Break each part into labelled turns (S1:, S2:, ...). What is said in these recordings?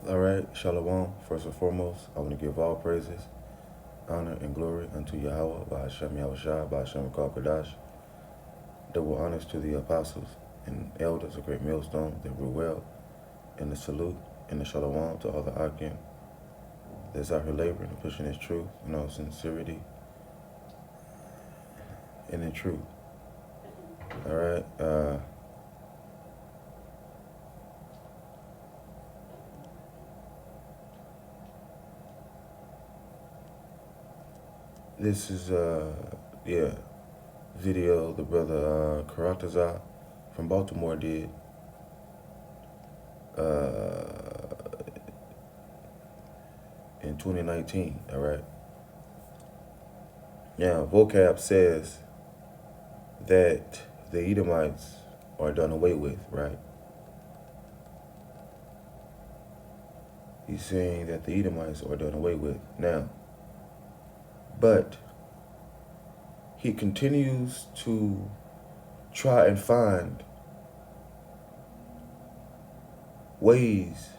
S1: All right, Shalom. First and foremost, I want to give all praises, honor, and glory unto Yahweh, by Hashem Yahushua, by Hashem Kadash. Double honors to the apostles and elders of Great Millstone that rule well, and the salute and the Shalom to all the Akim that's out here laboring and pushing His truth in all sincerity and in truth. All right. This is video the brother Karatazar from Baltimore did. In 2019, all right? Now, Vocab says that the Edomites are done away with, right? He's saying that the Edomites are done away with. Now, but he continues to try and find ways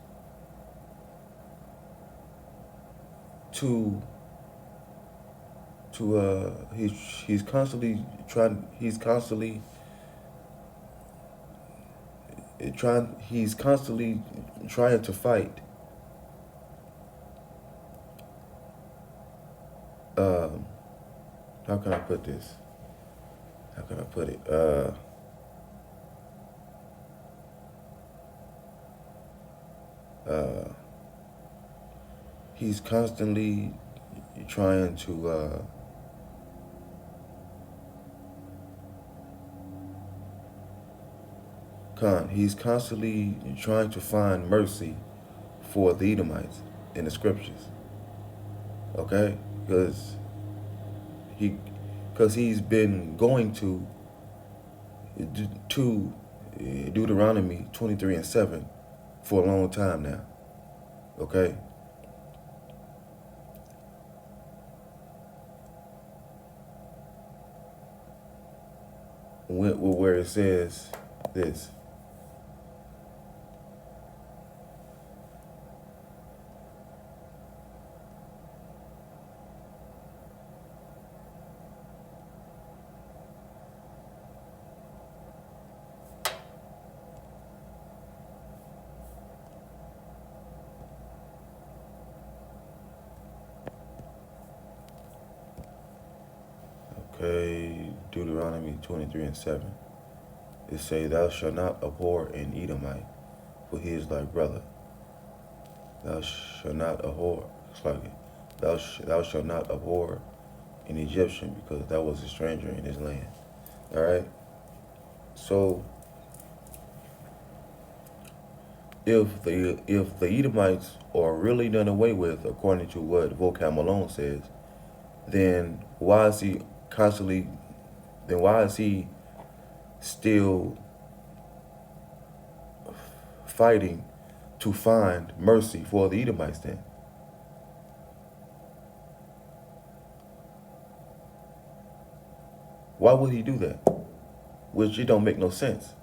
S1: he's constantly trying to fight how can I put this? How can I put it? He's constantly trying to he's constantly trying to find mercy for the Edomites in the scriptures. Okay? Because he's been going to Deuteronomy 23:7 for a long time now. Okay? Where it says this. Okay, Deuteronomy 23:7. It say, "Thou shalt not abhor an Edomite, for he is thy brother. Thou shalt not abhor, thou shalt not abhor an Egyptian, because thou was a stranger in his land." All right. So, if the Edomites are really done away with, according to what Vocab Malone says, then why is he still fighting to find mercy for the Edomites then? Why would he do that? Which it don't make no sense.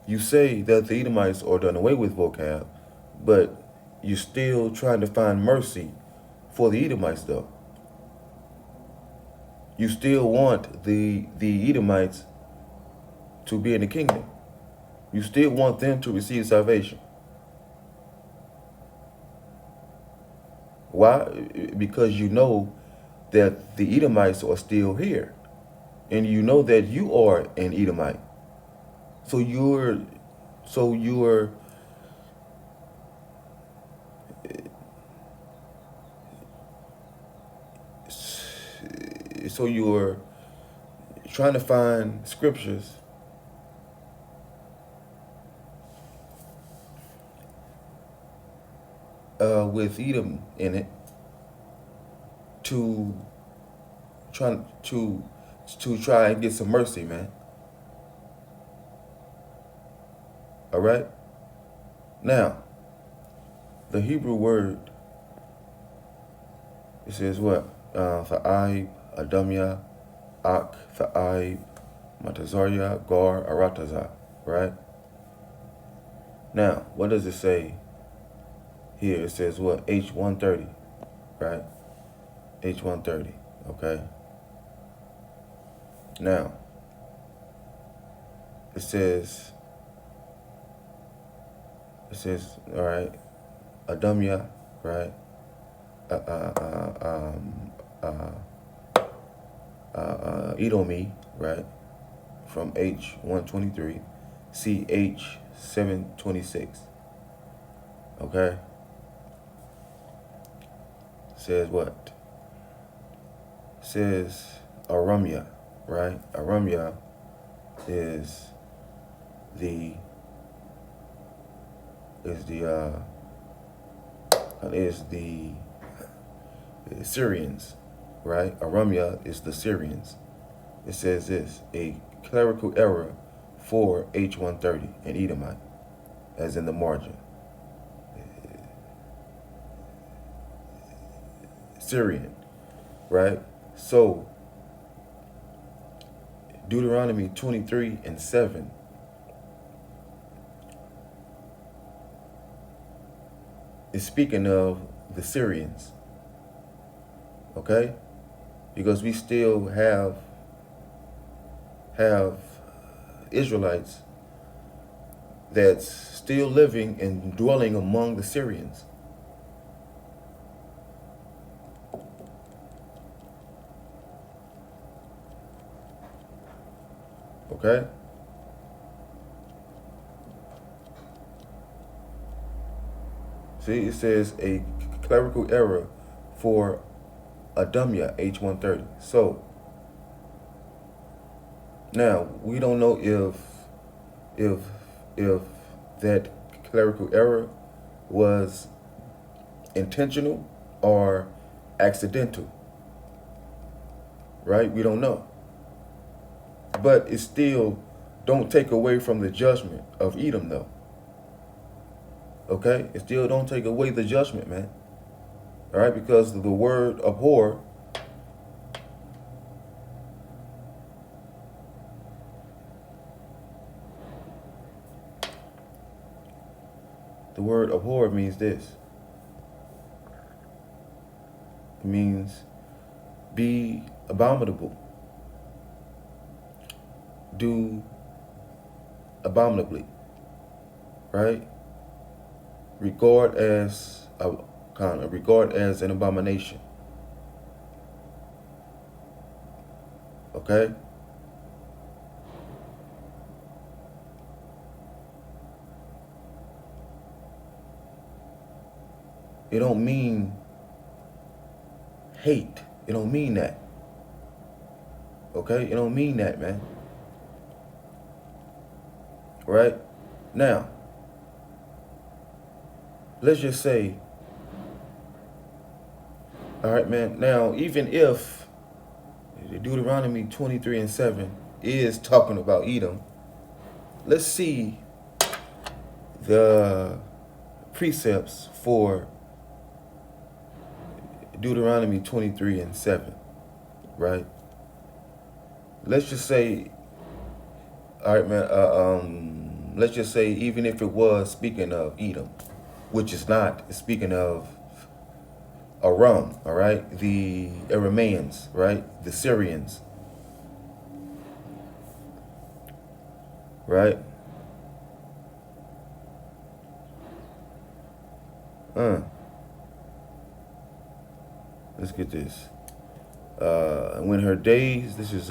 S1: You say that the Edomites are done away with, Vocab, but you're still trying to find mercy for the Edomites though. You still want the Edomites to be in the kingdom. You still want them to receive salvation. Why? Because you know that the Edomites are still here. And you know that you are an Edomite. So you're trying to find scriptures with Edom in it to try and get some mercy, man. All right? Now, the Hebrew word, it says what? Tha'aib, Adamya, Ak, Tha'aib, Matazarya, Gar, Aratazah, right? Now, what does it say here it says what? H130, right? H130, okay? Now, it says, all right, Adamya, right? Edomi, right? From H123, CH726, okay? Says what? Says Aramya, right? Aramya is the Syrians, right? Aramya is the Syrians. It says this, a clerical error for H130 and Edomite, as in the margin. Syrian, right? So, Deuteronomy 23:7 is speaking of the Syrians, okay? Because we still have Israelites that's still living and dwelling among the Syrians. Okay? See, it says a clerical error for Adamya, H130. So, now, we don't know if that clerical error was intentional or accidental, right? We don't know. But it still don't take away from the judgment of Edom, though. Okay? It still don't take away the judgment, man. All right? Because the word abhor, the word abhor means this. It means be abominable. Do abominably, right? Regard as an abomination. Okay? It don't mean hate. It don't mean that. Okay? It don't mean that, man. Right? Now, let's just say, all right, man, now, even if Deuteronomy 23:7 is talking about Edom, let's see the precepts for Deuteronomy 23:7, right? Let's just say, all right, man, let's just say even if it was speaking of Edom, which is not, it's speaking of Aram, all right? The Arameans, right? The Syrians, right? Let's get this. When her days, this is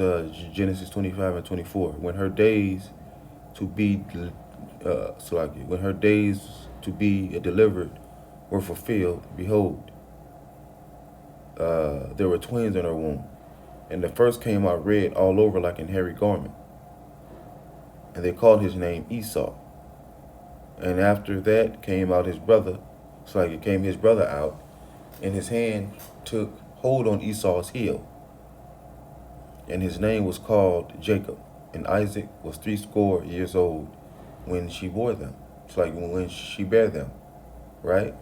S1: Genesis 25:24. When her days to be, when her days to be delivered were fulfilled, behold, there were twins in her womb. And the first came out red all over like an hairy garment. And they called his name Esau. And after that came out his brother, came his brother out, and his hand took hold on Esau's heel. And his name was called Jacob. And Isaac was 80 years old when she bore them. It's like when she bare them, right?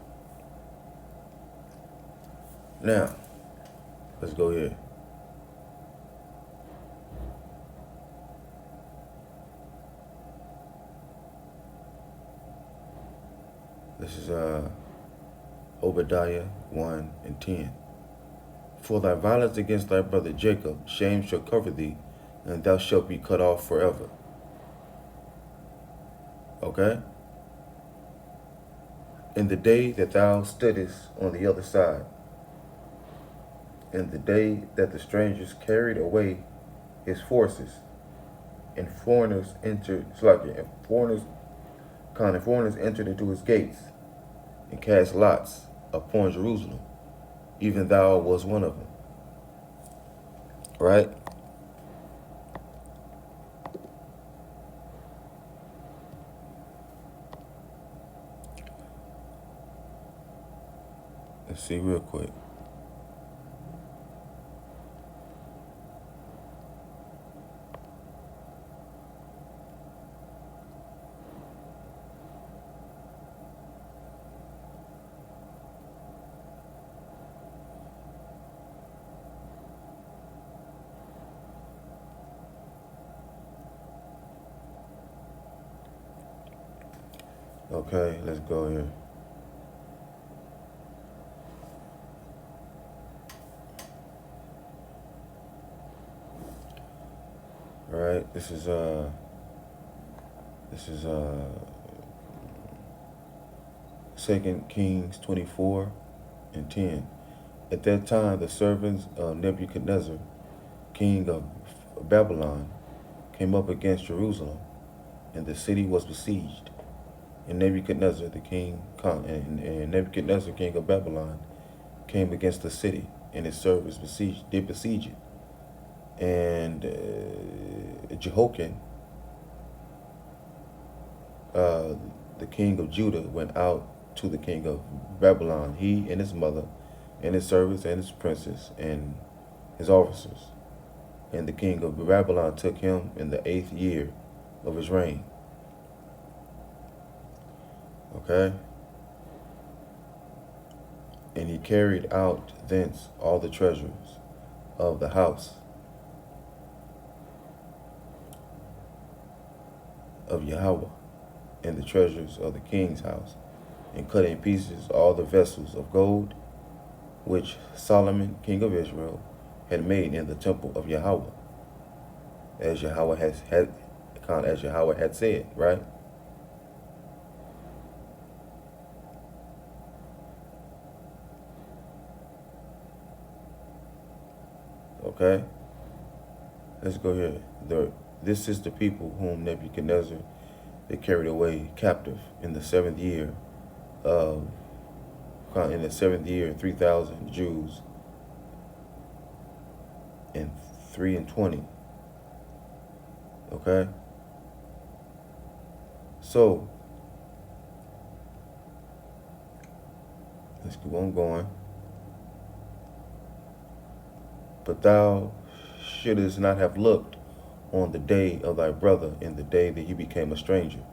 S1: Now, let's go here. This is Obadiah 1 and 10. For thy violence against thy brother Jacob, shame shall cover thee, and thou shalt be cut off forever. Okay? In the day that thou stoodest on the other side, in the day that the strangers carried away his forces, and foreigners entered, and foreigners entered into his gates, and cast lots upon Jerusalem, even thou was one of them. Right? Let's see real quick. Okay, let's go here. All right, this is 2 Kings 24 and 10. At that time, the servants of Nebuchadnezzar, king of Babylon, came up against Jerusalem, and the city was besieged. And Nebuchadnezzar, Nebuchadnezzar, king of Babylon, came against the city, and his servants did besiege it. And Jehoiakim, the king of Judah, went out to the king of Babylon, he and his mother, and his servants, and his princes, and his officers. And the king of Babylon took him in the 8th year of his reign. Okay? And he carried out thence all the treasures of the house of Yahweh, and the treasures of the king's house, and cut in pieces all the vessels of gold which Solomon, king of Israel, had made in the temple of Yahweh, as Yahweh had said, right? Okay, let's go here. This is the people whom Nebuchadnezzar they carried away captive in the 7th year of 3,000 Jews and 320. Okay, so let's keep on going. But thou shouldest not have looked on the day of thy brother in the day that he became a stranger.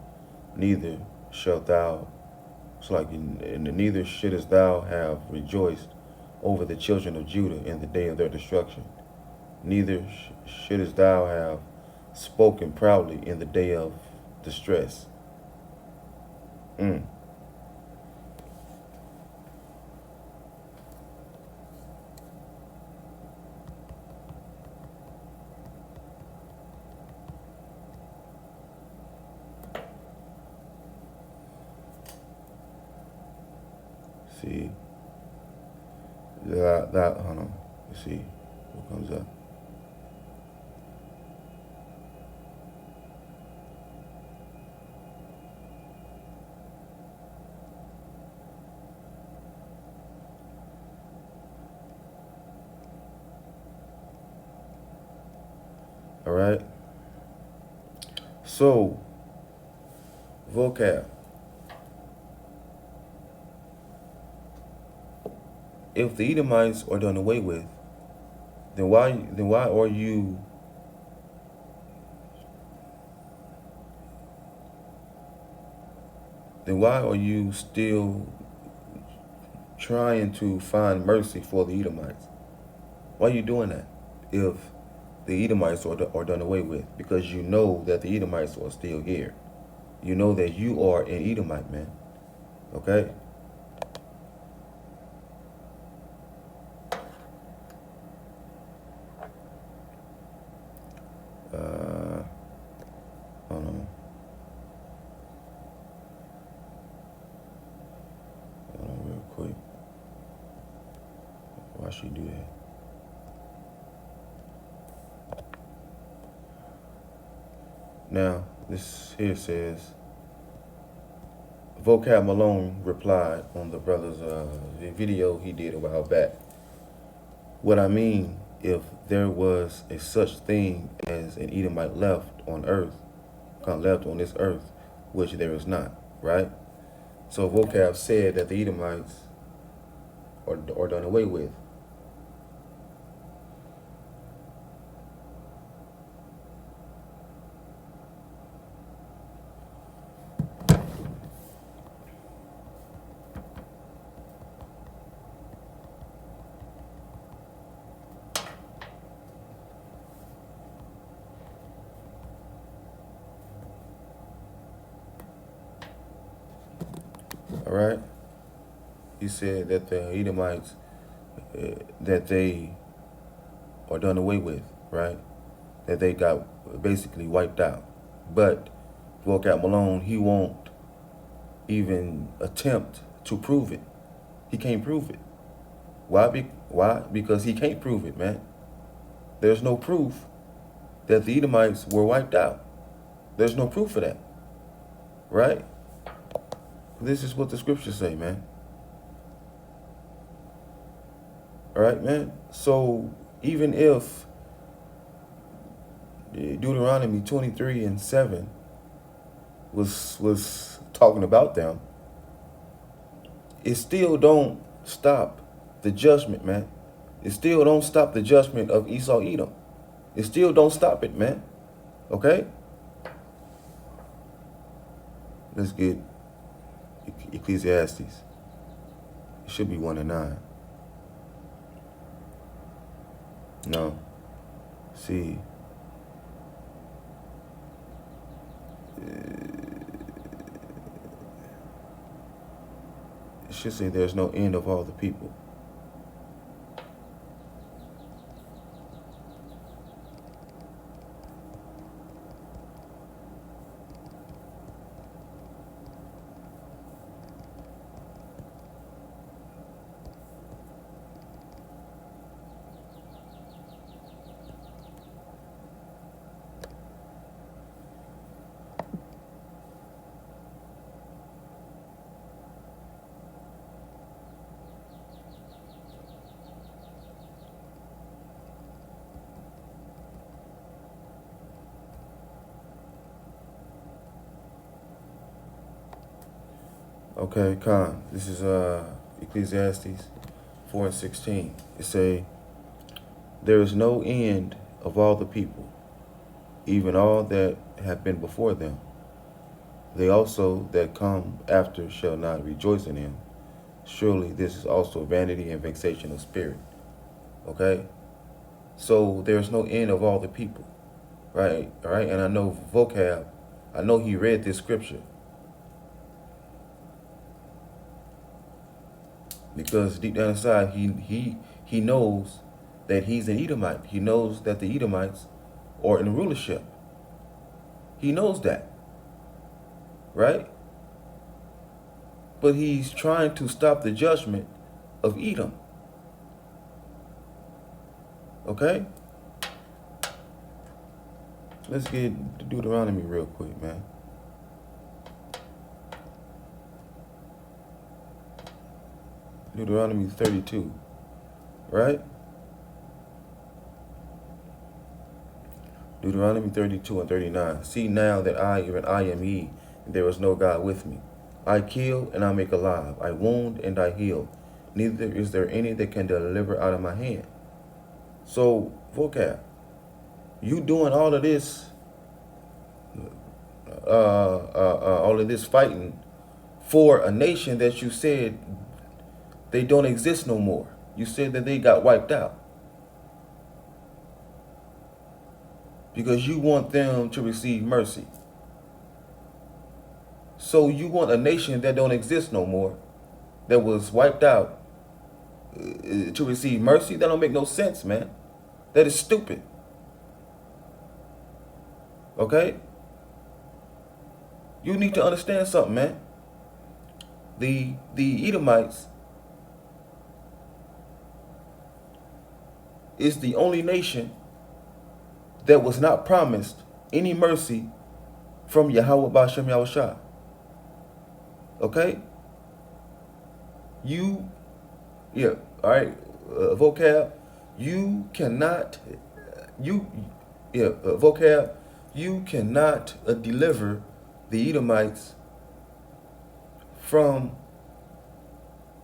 S1: Neither shalt thou, neither shouldest thou have rejoiced over the children of Judah in the day of their destruction. Neither shouldest thou have spoken proudly in the day of distress. See, hold on, let's see what comes up. All right, so vocab. If the Edomites are done away with, then why are you still trying to find mercy for the Edomites? Why are you doing that if the Edomites are done away with? Because you know that the Edomites are still here. You know that you are an Edomite, man. Okay? Why should you do that? Now, this here says, Vocab Malone replied on the brother's video he did a while back. What I mean, if there was a such thing as an Edomite left on this earth, which there is not, right? So Vocab said that the Edomites are done away with. All right. He said that the Edomites, that they are done away with, right? That they got basically wiped out. But Vocab Malone, he won't even attempt to prove it. He can't prove it. Why? Because he can't prove it, man. There's no proof that the Edomites were wiped out. There's no proof of that, right? This is what the scriptures say, man. All right, man. So even if Deuteronomy 23:7 was talking about them, it still don't stop the judgment, man. It still don't stop the judgment of Esau Edom. It still don't stop it, man. Okay? Let's get Ecclesiastes. It should be 1:9. No. See. It should say there's no end of all the people. Okay, Khan. This is Ecclesiastes 4:16. It say, there is no end of all the people, even all that have been before them. They also that come after shall not rejoice in him. Surely this is also vanity and vexation of spirit. Okay? So there's no end of all the people. Right? All right? And I know Vocab, I know he read this scripture. Because deep down inside, he knows that he's an Edomite. He knows that the Edomites are in rulership. He knows that. Right? But he's trying to stop the judgment of Edom. Okay? Let's get Deuteronomy real quick, man. Deuteronomy 32, right? Deuteronomy 32:39. See now that I, even I am he, and there is no God with me. I kill and I make alive. I wound and I heal. Neither is there any that can deliver out of my hand. So, Vocab, you doing all of this, fighting for a nation that you said they don't exist no more. You said that they got wiped out. Because you want them to receive mercy. So you want a nation that don't exist no more, that was wiped out, to receive mercy? That don't make no sense, man. That is stupid. Okay? You need to understand something, man. The Edomites, is the only nation that was not promised any mercy from Yahweh Ba'ashem Yahushua. Okay? All right, vocab, you cannot, vocab, you cannot deliver the Edomites from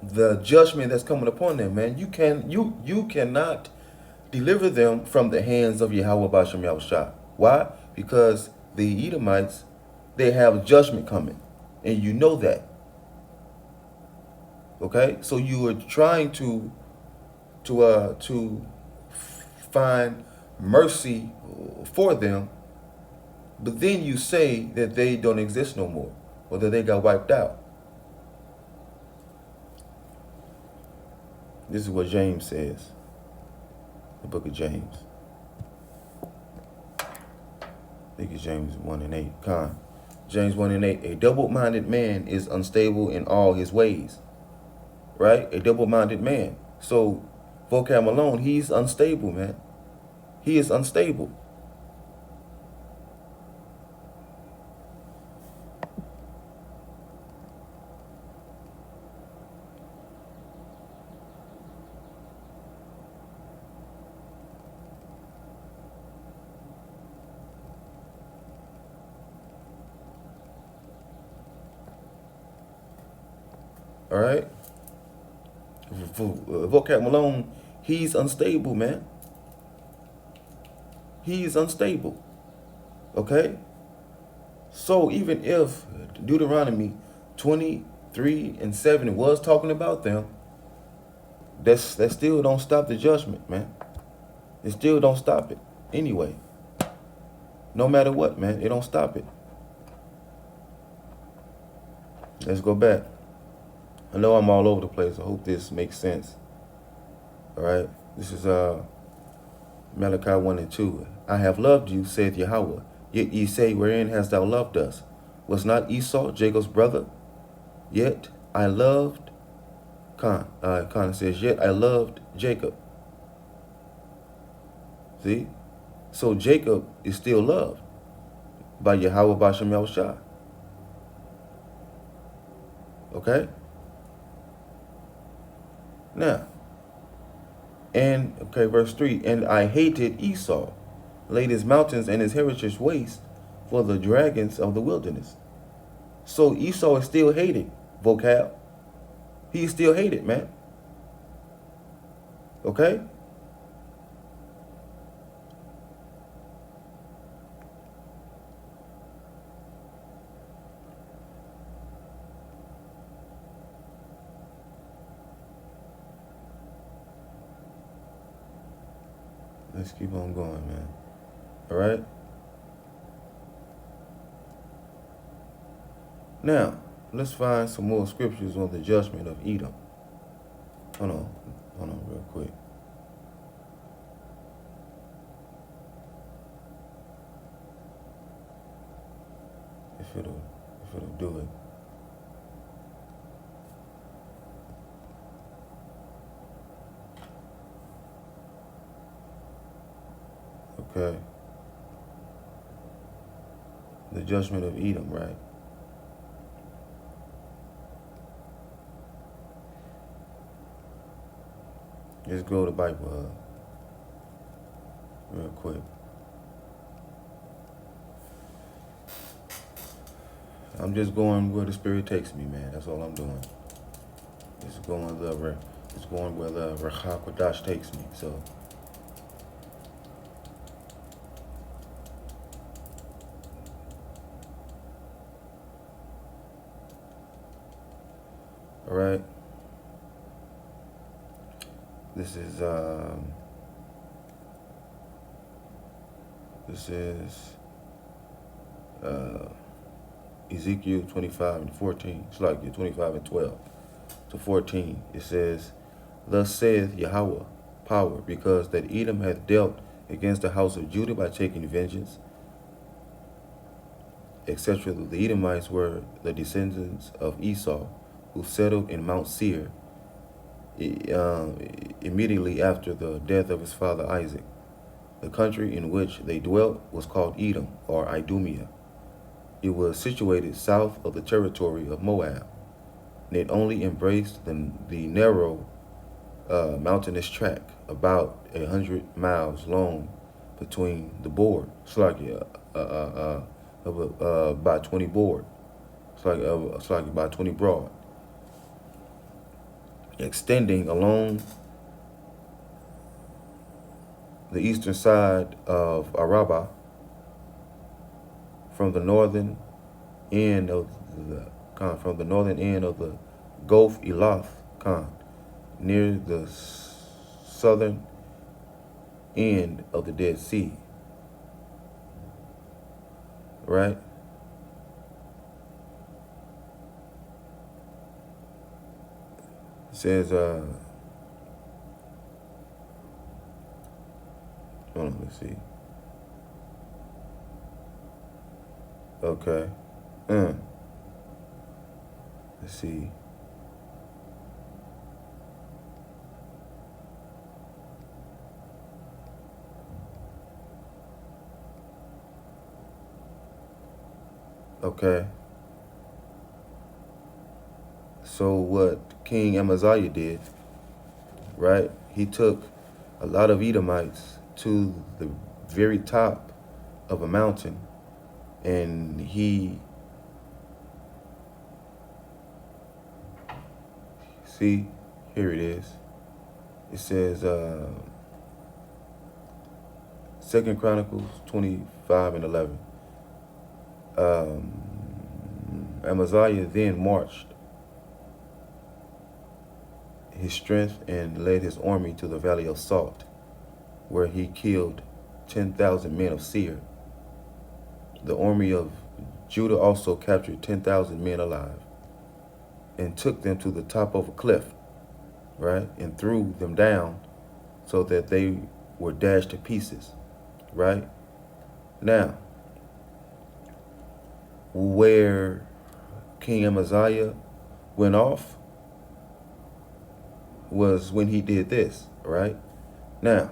S1: the judgment that's coming upon them, man. You cannot deliver them from the hands of Yahweh Ba'ashem Yahushua. Why? Because the Edomites, they have judgment coming, and you know that. Okay, so you are trying to find mercy for them, but then you say that they don't exist no more, or that they got wiped out. This is what James says, the book of James. I think it's James 1:8. James 1:8. A double-minded man is unstable in all his ways. Right? A double-minded man. So, vocab alone, he's unstable, man. He is unstable. All right? Vocab Malone, he's unstable, man. He's unstable. Okay? So even if Deuteronomy 23:7 was talking about them, that still don't stop the judgment, man. It still don't stop it. Anyway. No matter what, man, it don't stop it. Let's go back. I know I'm all over the place. I hope this makes sense. All right. This is Malachi 1:2. I have loved you, saith Yahweh. Yet ye say, wherein hast thou loved us? Was not Esau Jacob's brother? Yet I loved, Khan says, yet I loved Jacob. See? So Jacob is still loved by Yahweh Ba'ashem Yahushua. Okay? Now, verse 3, and I hated Esau, laid his mountains and his heritage waste for the dragons of the wilderness. So Esau is still hated, vocab. He's still hated, man. Okay? Let's keep on going, man. All right? Now, let's find some more scriptures on the judgment of Edom. Hold on real quick. If it'll do it. Okay. The judgment of Edom, right? Just go to Bible real quick. I'm just going where the Spirit takes me, man. That's all I'm doing. It's going where the Rachakodash takes me. So. All right. This is Ezekiel 25:14. It's like 25:12 to 14. It says, thus saith Yahweh, power, because that Edom hath dealt against the house of Judah by taking vengeance, etc. The Edomites were the descendants of Esau, who settled in Mount Seir, immediately after the death of his father Isaac. The country in which they dwelt was called Edom, or Idumea. It was situated south of the territory of Moab, and it only embraced the narrow mountainous tract about 100 miles long between the board. It's like by 20 board. It's like about 20 broad, extending along the eastern side of Araba from the northern end of the Gulf Elath near the southern end of the Dead Sea. Right? It says, hold on, let's see. Okay. Let's see. Okay. So what King Amaziah did, right? He took a lot of Edomites to the very top of a mountain, and he, see, here it is. It says, 2 Chronicles 25:11. Amaziah then marched his strength and led his army to the valley of Salt, where he killed 10,000 men of Seir. The army of Judah also captured 10,000 men alive and took them to the top of a cliff, right, and threw them down so that they were dashed to pieces, right? Now, where King Amaziah went off was when he did this, right? Now,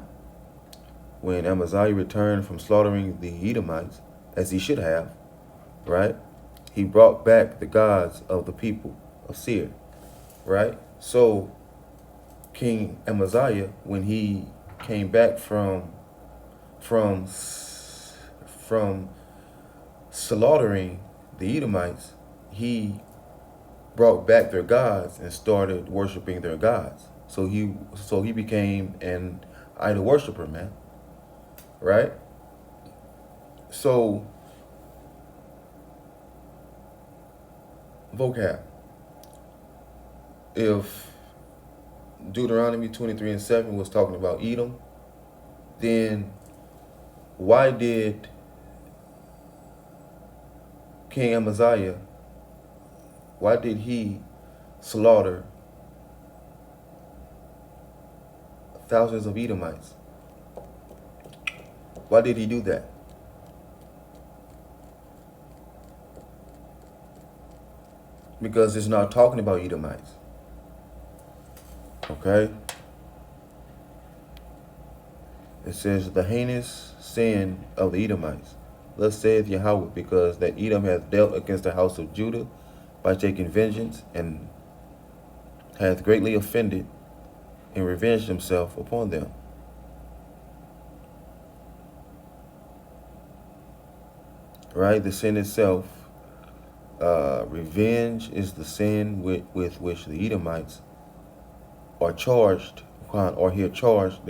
S1: when Amaziah returned from slaughtering the Edomites, as he should have, right, he brought back the gods of the people of Seir, right? So King Amaziah, when he came back from slaughtering the Edomites, he brought back their gods and started worshiping their gods. So he became an idol worshiper, man. Right? So vocab. If Deuteronomy 23:7 was talking about Edom, then why did King Amaziah, why did he slaughter thousands of Edomites? Why did he do that? Because it's not talking about Edomites. Okay? It says the heinous sin of the Edomites. Thus saith Yahweh, because that Edom hath dealt against the house of Judah by taking vengeance, and hath greatly offended and revenged himself upon them. Right? The sin itself, revenge is the sin with which the Edomites are charged, or here charged,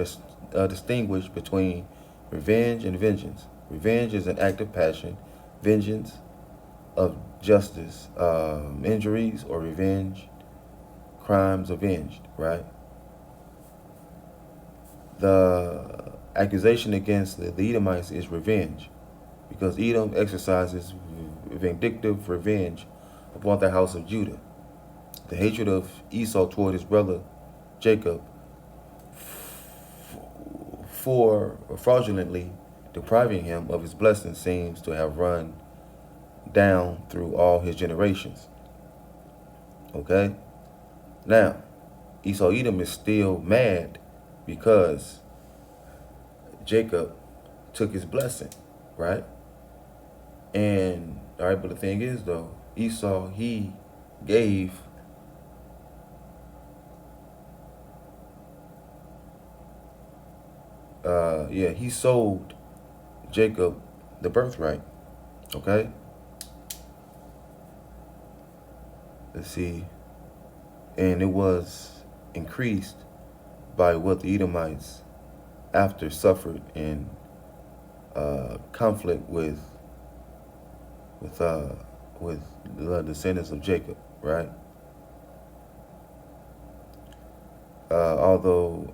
S1: distinguished between revenge and vengeance. Revenge is an act of passion. Vengeance of justice, injuries or revenge, crimes avenged, right? The accusation against the Edomites is revenge, because Edom exercises vindictive revenge upon the house of Judah. The hatred of Esau toward his brother Jacob for fraudulently depriving him of his blessing seems to have run down through all his generations. Okay? Now, Esau Edom is still mad because Jacob took his blessing, right? And all right, but the thing is though, Esau, he gave he sold Jacob the birthright. Okay? Let's see. And it was increased by what the Edomites after suffered in conflict with the descendants of Jacob, right? Although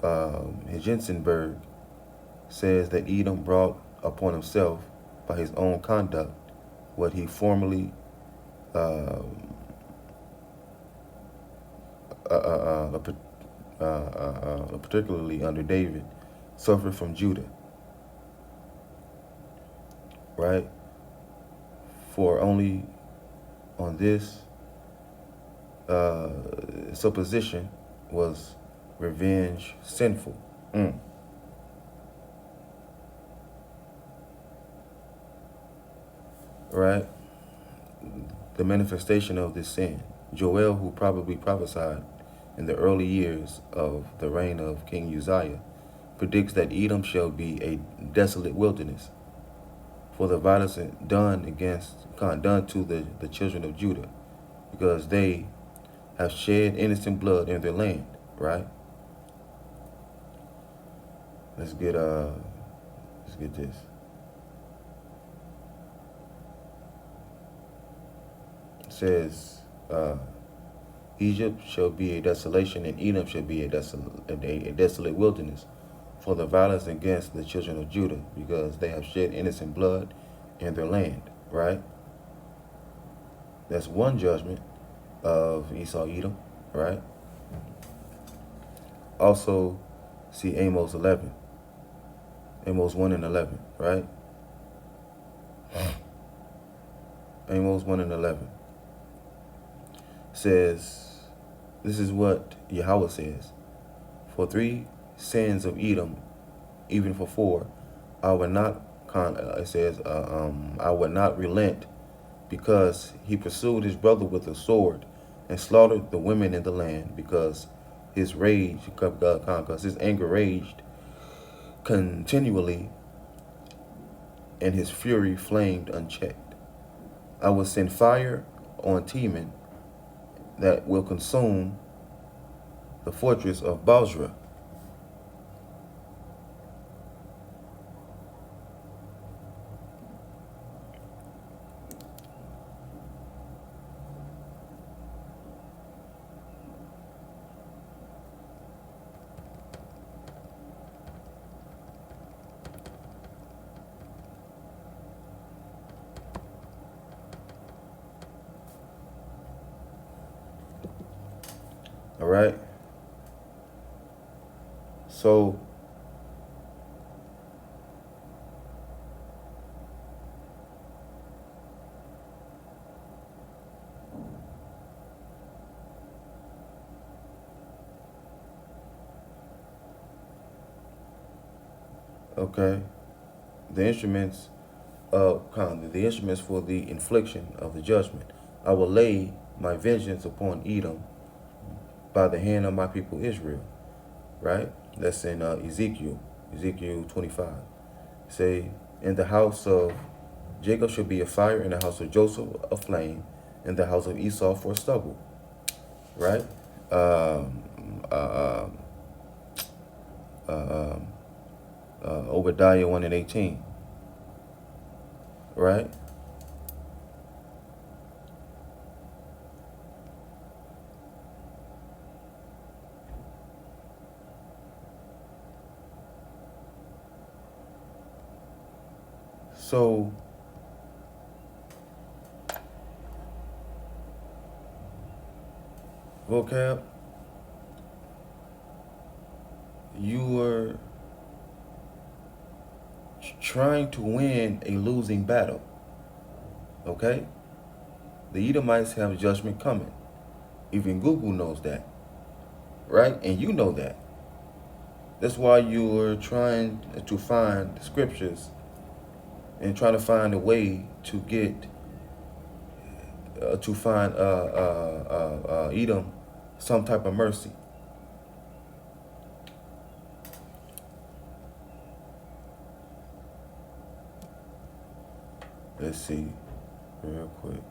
S1: Higinsenberg says that Edom brought upon himself by his own conduct what he formerly particularly under David suffered from Judah, right? For only on this supposition was revenge sinful. Right? The manifestation of this sin. Joel, who probably prophesied in the early years of the reign of King Uzziah, predicts that Edom shall be a desolate wilderness for the violence done to the children of Judah, because they have shed innocent blood in their land, right? Let's get this. It says, Egypt shall be a desolation, and Edom shall be a desolate wilderness for the violence against the children of Judah, because they have shed innocent blood in their land, right? That's one judgment of Esau Edom, right? Also, see Amos 11. Amos 1 and 11, right? Amos 1 and 11 says, this is what Yahweh says: for 3 sins of Edom, even for 4, I would not I would not relent, because he pursued his brother with a sword and slaughtered the women in the land, because his rage, because his anger raged continually, and his fury flamed unchecked. I will send fire on Teman that will consume the fortress of Bozrah. All right. So okay, the instruments for the infliction of the judgment. I will lay my vengeance upon Edom by the hand of my people Israel, right? That's in Ezekiel 25. Say, in the house of Jacob shall be a fire, in the house of Joseph a flame, in the house of Esau for stubble, right? Obadiah 1 and 18, right? So Vocab, you were trying to win a losing battle, okay? The Edomites have judgment coming. Even Google knows that. right? And you know that. That's why you are trying to find scriptures and trying to find a way to get to find Edom some type of mercy. Let's see real quick.